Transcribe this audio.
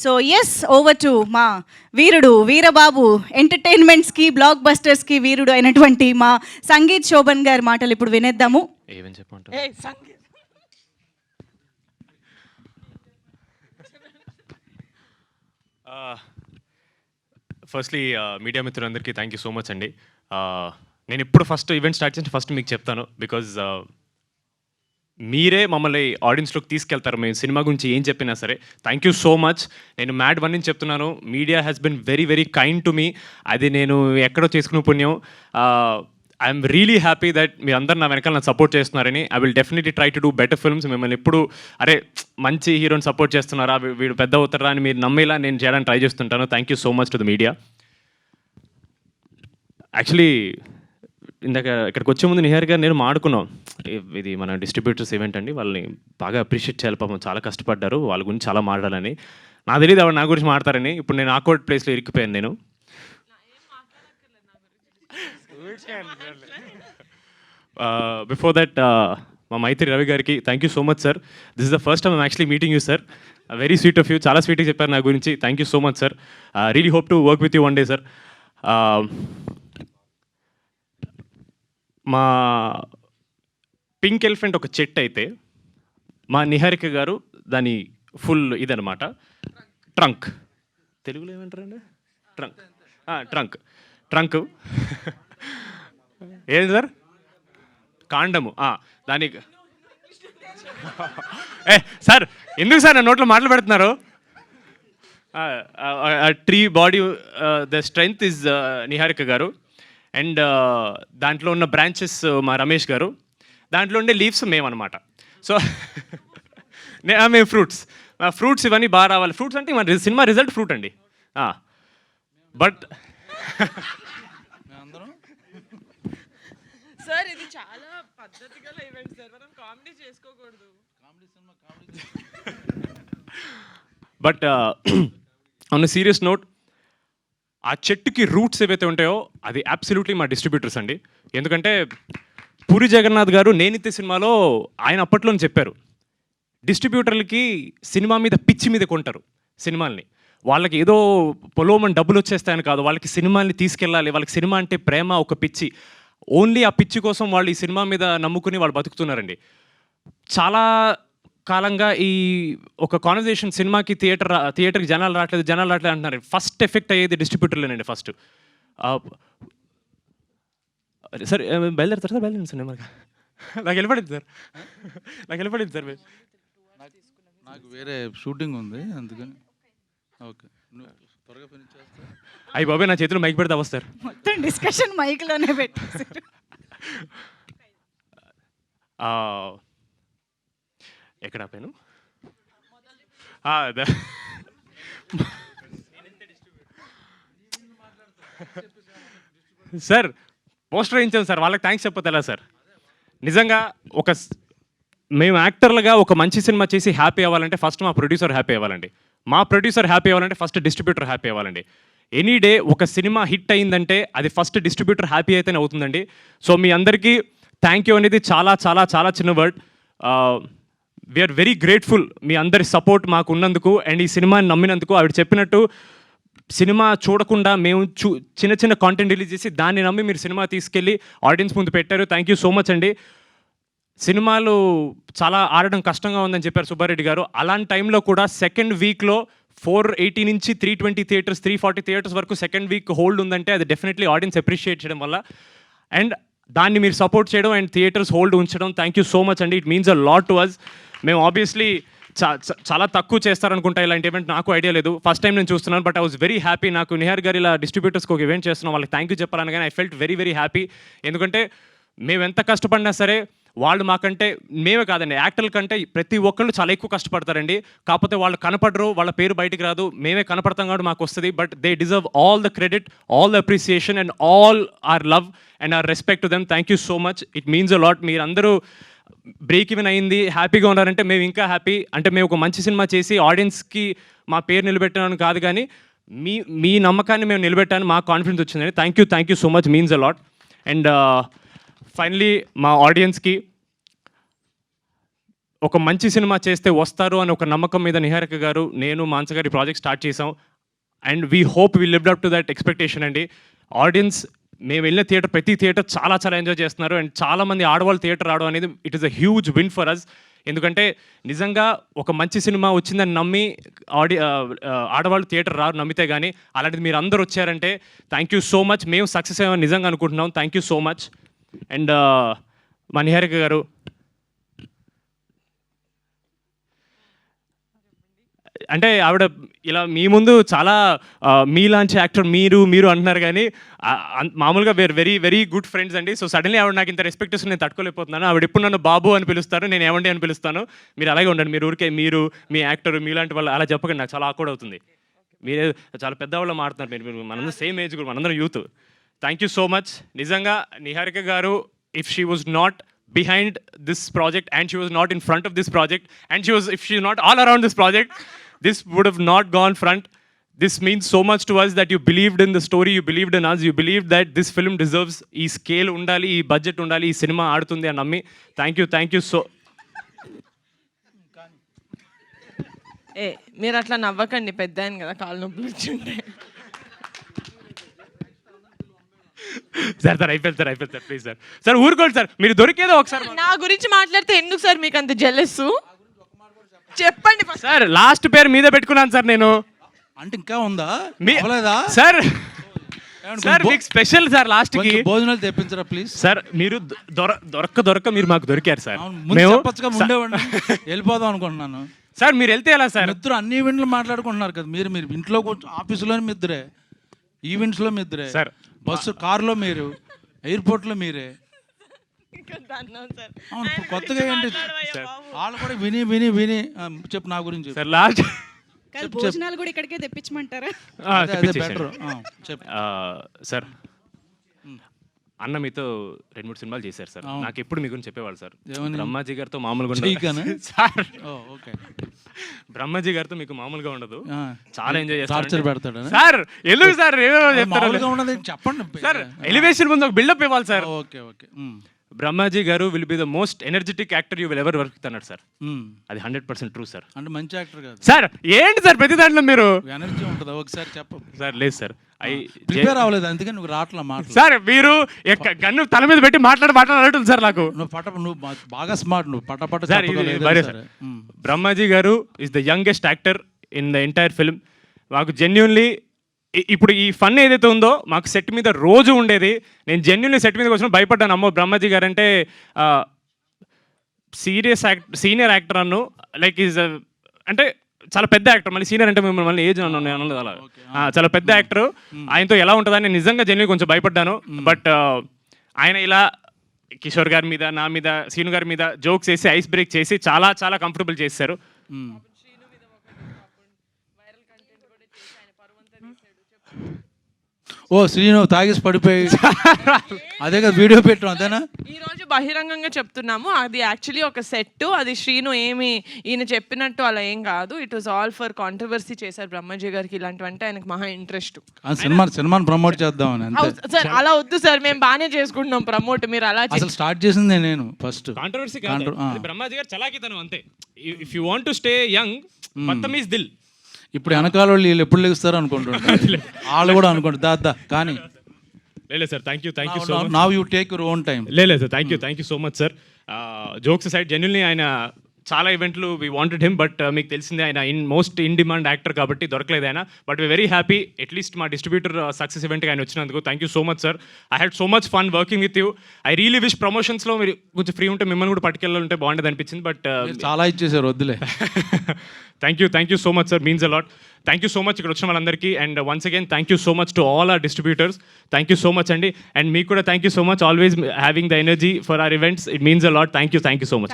So yes over to మా వీరుడు Veerababu ఎంటర్టైన్మెంట్స్కి black బస్టర్స్కి వీరుడు అయినటువంటి మా సంగీత్ శోభన్ గారి మాటలు ఇప్పుడు వినేద్దాము. ఏమని చెప్పంటారు? ఫస్ట్లీ మీడియా మిత్రులందరికీ థ్యాంక్ యూ సో మచ్ అండి. నేను ఇప్పుడు ఫస్ట్ ఈవెంట్ స్టార్ట్ చేసి ఫస్ట్ మీకు చెప్తాను, బికాజ్ మీరే మమ్మల్ని ఆడియన్స్లోకి తీసుకెళ్తారు. మేము సినిమా గురించి ఏం చెప్పినా సరే థ్యాంక్ యూ సో మచ్. నేను మ్యాడ్ వన్ నుంచి చెప్తున్నాను, media has been very very kind to me. అది నేను ఎక్కడో చేసుకునే పుణ్యం. ఐఎమ్ రియలీ హ్యాపీ దట్ మీరు అందరు నా వెనకాల నాకు సపోర్ట్ చేస్తున్నారని. I will definitely try to do better films. మిమ్మల్ని ఎప్పుడు అరే మంచి హీరోని సపోర్ట్ చేస్తున్నారా, వీడు పెద్ద అవుతారా అని మీరు నమ్మేలా నేను చేయడానికి ట్రై చేస్తుంటాను. Thank you so much to the media. Actually ఇందాక ఇక్కడికి వచ్చే ముందు నిహార్ గారు నేను మాడుకున్నాం, ఇది మన డిస్ట్రిబ్యూటర్స్ ఈవెంట్ అండి, వాళ్ళని బాగా అప్రిషియేట్ చేయాలి, పాపం చాలా కష్టపడ్డారు, వాళ్ళ గురించి చాలా మాట్లాడాలని. నాకు తెలియదు ఆవిడ నా గురించి మాట్లాడతారని. ఇప్పుడు నేను ఆక్వర్డ్ ప్లేస్లో ఇరికిపోయాను నేను. బిఫోర్ దట్ మా మైత్రి రవి గారికి thank you so much sir. This is the first time I'm actually meeting you sir. Very sweet of you, చాలా స్వీట్గా చెప్పారు నా గురించి. Thank you so much sir. Really hope to work with you one day sir. మా pink elephant ఒక చెట్టు అయితే మా నిహారిక గారు దాని ఫుల్ ఇదనమాట ట్రంక్. తెలుగులో ఏమంటారండి? ట్రంక్. ట్రంక్ ఏంటి సార్? కాండము. దానికి సార్ ఎందుకు సార్ నా నోట్లో మాటలు పెడుతున్నారు? Tree body the strength is Niharika గారు. అండ్ దాంట్లో ఉన్న బ్రాంచెస్ మా రమేష్ గారు, దాంట్లో ఉండే లీవ్స్ మేమన్నమాట. సో మేము ఫ్రూట్స్ ఇవన్నీ బాగా రావాలి. ఫ్రూట్స్ అంటే మన సినిమా రిజల్ట్ ఫ్రూట్ అండి. బట్ సార్ ఇది చాలా పద్ధతిగా ఈవెంట్ సార్, మనం కామెడీ చేసుకోకూడదు. బట్ ఆన్ సీరియస్ నోట్, ఆ చెట్టుకి రూట్స్ ఏవైతే ఉంటాయో అది అబ్సల్యూట్లీ మా డిస్ట్రిబ్యూటర్స్ అండి. ఎందుకంటే పూరి జగన్నాథ్ గారు నేనిత్తే సినిమాలో ఆయన అప్పట్లోనే చెప్పారు, డిస్ట్రిబ్యూటర్లకి సినిమా మీద పిచ్చి మీద కొంటారు సినిమాల్ని. వాళ్ళకి ఏదో పొలోమని డబ్బులు వచ్చేస్తాయని కాదు, వాళ్ళకి సినిమాల్ని తీసుకెళ్ళాలి, వాళ్ళకి సినిమా అంటే ప్రేమ, ఒక పిచ్చి. ఓన్లీ ఆ పిచ్చి కోసం వాళ్ళు ఈ సినిమా మీద నమ్ముకుని వాళ్ళు బతుకుతున్నారండి. చాలా కాలంగా ఈ ఒక కాన్వర్జేషన్, సినిమాకి థియేటర్కి జనాలు రావట్లేదు అంటున్నారు. ఫస్ట్ ఎఫెక్ట్ అయ్యేది డిస్ట్రిబ్యూటర్లేనండి. ఫస్ట్ సార్ బయలుదేరుతారు సార్, బయలుదేరండి సార్. నాకు వెళ్ళిపడింది సార్. నాకు వేరే షూటింగ్ ఉంది అందుకని. ఓకే, త్వరగా ఫినిష్ చేస్తా. అయ్యి బాబాయ్ నా చేతిలో మైక్ పెడితే వస్తారు. మొత్తం డిస్కషన్ మైక్లోనే పెట్టేశారు. ఎక్కడ ఆపాను? సార్ పోస్టర్ వేయించాం సార్, వాళ్ళకి థ్యాంక్స్ చెప్పొద్దు ఎలా సార్? నిజంగా మేము యాక్టర్లుగా ఒక మంచి సినిమా చేసి హ్యాపీ అవ్వాలంటే ఫస్ట్ మా ప్రొడ్యూసర్ హ్యాపీ అవ్వాలండి. మా ప్రొడ్యూసర్ హ్యాపీ అవ్వాలంటే ఫస్ట్ డిస్ట్రిబ్యూటర్ హ్యాపీ అవ్వాలండి. ఎనీ డే ఒక సినిమా హిట్ అయిందంటే అది ఫస్ట్ డిస్ట్రిబ్యూటర్ హ్యాపీ అయితేనే అవుతుందండి. సో మీ అందరికీ థ్యాంక్ యూ అనేది చాలా చాలా చాలా చిన్న వర్డ్. వీఆర్ వెరీ గ్రేట్ఫుల్ మీ అందరి సపోర్ట్ మాకు ఉన్నందుకు అండ్ ఈ సినిమాని నమ్మినందుకు. ఆవిడ చెప్పినట్టు సినిమా చూడకుండా మేము చిన్న చిన్న కాంటెంట్ రిలీజ్ చేసి దాన్ని నమ్మి మీరు సినిమా తీసుకెళ్ళి ఆడియన్స్ ముందు పెట్టారు. థ్యాంక్ యూ సో మచ్ అండి. సినిమాలు చాలా ఆడడం కష్టంగా ఉందని చెప్పారు సుబ్బారెడ్డి గారు. అలాంటి టైంలో కూడా సెకండ్ వీక్లో 480 నుంచి 320 థియేటర్స్, 340 థియేటర్స్ వరకు సెకండ్ వీక్ హోల్డ్ ఉందంటే అది డెఫినెట్లీ ఆడియన్స్ అప్రిషియేట్ చేయడం వల్ల. అండ్ దాన్ని మీరు సపోర్ట్ చేయడం అండ్ థియేటర్స్ హోల్డ్ ఉంచడం, థ్యాంక్ యూ సో మచ్ అండి. It means a lot to us. మేము ఆబ్వియస్లీ చాలా తక్కువ చేస్తారనుకుంటా ఇలాంటి ఈవెంట్, నాకు ఐడియా లేదు, ఫస్ట్ టైం నేను చూస్తున్నాను. But I was very happy. నాకు నిహార్ గారు ఇలా డిస్ట్రిబ్యూటర్స్కి ఒక ఈవెంట్ చేస్తున్నాం, వాళ్ళకి థ్యాంక్ యూ చెప్పాలని కానీ I felt very very happy. ఎందుకంటే మేము ఎంత కష్టపడినా సరే వాళ్ళు మాకంటే, మేమే కాదండి యాక్టర్ల కంటే ప్రతి ఒక్కళ్ళు చాలా ఎక్కువ కష్టపడతారండి. కాకపోతే వాళ్ళు కనపడరు, వాళ్ళ పేరు బయటికి రాదు, మేమే కనపడతాం కాబట్టి మాకు వస్తుంది. But they deserve all the credit, all the appreciation and all our love and our respect to them. Thank you so much. It means a lot. మీరందరూ బ్రేక్ ఈవెన్ అయింది హ్యాపీగా ఉన్నారంటే మేము ఇంకా హ్యాపీ. అంటే మేము ఒక మంచి సినిమా చేసి ఆడియన్స్కి మా పేరు నిలబెట్టాను కాదు, కానీ మీ నమ్మకాన్ని మేము నిలబెట్టాను, మాకు కాన్ఫిడెన్స్ వచ్చిందని. Thank you so much, means a lot. And finally మా ఆడియన్స్కి ఒక మంచి సినిమా చేస్తే వస్తారు అని ఒక నమ్మకం మీద నిహారిక గారు, నేను, మానస గారి ప్రాజెక్ట్ స్టార్ట్ చేసాం. And we hope we lived up to that expectation అండి. ఆడియన్స్ మేము వెళ్ళిన థియేటర్, ప్రతి థియేటర్ చాలా చాలా ఎంజాయ్ చేస్తున్నారు. అండ్ చాలామంది ఆడవాళ్ళు థియేటర్ రావడం అనేది it is a huge win for us. ఎందుకంటే నిజంగా ఒక మంచి సినిమా వచ్చిందని నమ్మి ఆడవాళ్ళు థియేటర్ రారు నమ్మితే కానీ. అలాంటిది మీరు అందరూ వచ్చారంటే థ్యాంక్ యూ సో మచ్. మేము సక్సెస్ అయ్యామని నిజంగా అనుకుంటున్నాం. Thank you so much. And మా నిహారిక గారు, అంటే ఆవిడ ఇలా మీ ముందు చాలా మీలాంటి యాక్టర్ మీరు అంటున్నారు కానీ మామూలుగా we're very very good friends అండి. సో సడన్లీ ఆవిడ నాకు ఇంత రెస్పెక్ట్ ఇస్తుంది, నేను తట్టుకోలేకపోతున్నాను. ఆవిడ ఎప్పుడు నన్ను బాబు అని పిలుస్తారు, నేను ఏమండి అని పిలుస్తాను. మీరు అలాగే ఉండండి. మీరు ఊరికే మీరు మీ యాక్టర్ మీలాంటి వాళ్ళు అలా చెప్పకండి, నాకు చాలా ఆక్వర్డ్ అవుతుంది. మీరే చాలా పెద్దవాళ్ళు మాట్లాడుతున్నారు. మీరు మనందరం సేమ్ ఏజ్ గ్రూప్, మనందరం youth. Thank you so much. నిజంగా నిహారిక గారు, if she was not behind this project and she was not in front of this project and if she was not all around this project, this would have not gone front. This means so much to us that you believed in the story, you believed in us, you believed that this film deserves ee scale undali, ee budget undali, ee cinema aadutundi ani nammi. Thank you so. మీరు అట్లా నవ్వకండి, పెద్ద ఆయన కదా, కాళ్ళు నొప్పులు వచ్చింటే. Sir అయిపోయింది sir please sir ఊరుకోండి సార్. మీరు దొరికేదో ఒకసారి నా గురించి మాట్లాడితే ఎందుకు సార్ మీకు అంత జెలస్? చెప్పండి సార్. లాస్ట్ పేరు మీద పెట్టుకున్నాను సార్ నేను. అంటే ఇంకా ఉందా సార్? సార్ మీకు స్పెషల్ సార్ లాస్ట్ కి భోజనాలు తెప్పించరా ప్లీజ్ సార్. మీరు దొరక్క మీరు మాకు దొరికారు సార్. మేము వెళ్ళిపోదాం అనుకుంటున్నాను సార్. మీరు వెళ్తే ఎలా సార్? ఇద్దరు అన్ని ఈవెంట్లు మాట్లాడుకుంటున్నారు కదా. మీరు ఇంట్లో ఆఫీసులో మీ ఇద్దరే, ఈవెంట్స్ లో మీ ఇద్దరే సార్, బస్సు కారులో మీరు, ఎయిర్పోర్ట్లో మీరే. కొత్తగా ఏంటి వాళ్ళు కూడా విని చెప్పు నా గురించి సార్. లాస్ట్ భోజనాలు కూడా ఇక్కడికే తెప్పించమంటారా? Better sir. అన్న మీతో 2-3 సినిమాలు చేశారు సార్. నాకు ఎప్పుడు మీ గురించి చెప్పేవాళ్ళు సార్. బ్రహ్మాజీ గారితో మామూలుగా సార్. బ్రహ్మాజీ గారితో మీకు మామూలుగా ఉండదు, చాలా ఎంజాయ్ చేస్తారు సార్. ఎందుకు సార్ చెప్పండి సార్? ఎలివేషన్ ముందు ఒక బిల్డప్ ఇవ్వాలి సార్. ఓకే బ్రహ్మాజీ గారు will be the most energetic actor you will ever work అన్నాడు సార్. అది 100% ట్రూ సార్. అంటే మంచి యాక్టర్ కాదు సార్. ఏంటి సార్ ప్రతి దాంట్లో మీరు ఎనర్జీ ఉంటుంది? ఒకసారి చెప్పు సార్. లేదు సార్, ప్రిపేర్ అవ్వలేదు అందుకని నువ్వు రాట్లా మాట సార్. మీరు గన్ను తల మీద పెట్టి మాట్లాడుతుంది సార్ నాకు. నువ్వు బాగా స్మార్ట్, నువ్వు పట సార్. బ్రహ్మాజీ గారు is the youngest actor in the entire film. మాకు జెన్యున్లీ ఇప్పుడు ఈ ఫన్ ఏదైతే ఉందో మాకు సెట్ మీద రోజు ఉండేది. నేను జెన్యున్లీ సెట్ మీదకి వచ్చిన భయపడ్డాను. అమ్మో బ్రహ్మాజీ గారు అంటే సీనియర్ యాక్టర్ అన్ను, లైక్ ఈజ్ అంటే చాలా పెద్ద యాక్టర్. మళ్ళీ సీనియర్ అంటే మిమ్మల్ని ఏజ్ అన్నది అలా చాలా పెద్ద యాక్టర్. ఆయనతో ఎలా ఉంటుందని నేను నిజంగా జెన్యున్లీ కొంచెం భయపడ్డాను. బట్ ఆయన ఇలా కిషోర్ గారి మీద, నా మీద, సీను గారి మీద జోక్స్ వేసి ఐస్ బ్రేక్ చేసి చాలా చాలా కంఫర్టబుల్ చేశారు. ఓ శ్రీను తాగేసి పడిపోయి అదే కదా వీడియో పెట్టాం, అంతేనా? ఈ రోజు బహిరంగంగా చెప్తున్నాము, అది యాక్చువల్లీ ఒక సెట్. అది శ్రీను ఏమి ఈయన చెప్పినట్టు అలా ఏం కాదు. It was all for controversy చేశారు బ్రహ్మాజీ గారికి. ఇలాంటివంటే ఆయనకు మహా ఇంట్రెస్ట్. సినిమాని ప్రమోట్ చేద్దామని. సార్ అలా వద్దు సార్, మేము బాగానే చేసుకుంటున్నాం ప్రమోట్. మీరు అలా అసలు స్టార్ట్ చేసింది నేను ఫస్ట్. కాంట్రవర్సీ కాదు, బ్రహ్మాజీ గారు చలాకితనం అంతే. If you want to stay young, మొత్తం ఈజ్ దిల్. ఇప్పుడు వెనకాల వాళ్ళు వీళ్ళు ఎప్పుడు లెగుస్తారు అనుకుంటుంటారు, వాళ్ళు కూడా అనుకుంటారు దాదా. కానీ లేదు sir, thank you so much. Now you take your own time. లేదు sir, thank you so much sir. Jokes side genuinely ఆయన చాలా ఈవెంట్లు వీ వాంటెడ్ హిమ్, బట్ మీకు తెలిసిందే ఆయన మోస్ట్ ఇన్ డిమాండ్ యాక్టర్ కాబట్టి దొరకలేదు ఆయన. But we very happy at least మా డిస్ట్రిబ్యూటర్ సక్సెస్ ఈవెంట్కి ఆయన వచ్చినందుకు. Thank you so much sir. I had so much fun working with you. I really wish ప్రమోషన్స్లో మీరు కొంచెం ఫ్రీ ఉంటే మిమ్మల్ని కూడా పట్టుకెళ్ళాలంటే బాగుంటుంది అనిపించింది. బట్ చాలా ఇచ్చేసారు, వద్దులే. Thank you so much sir, means a lot. Thank you so much ఇక్కడ వచ్చిన వాళ్ళందరికీ. And once again thank you so much to all our distributors. Thank you so much అండి. అండ్ మీకు కూడా thank you so much, always having the energy for hour events. It means a lot. Thank you so much.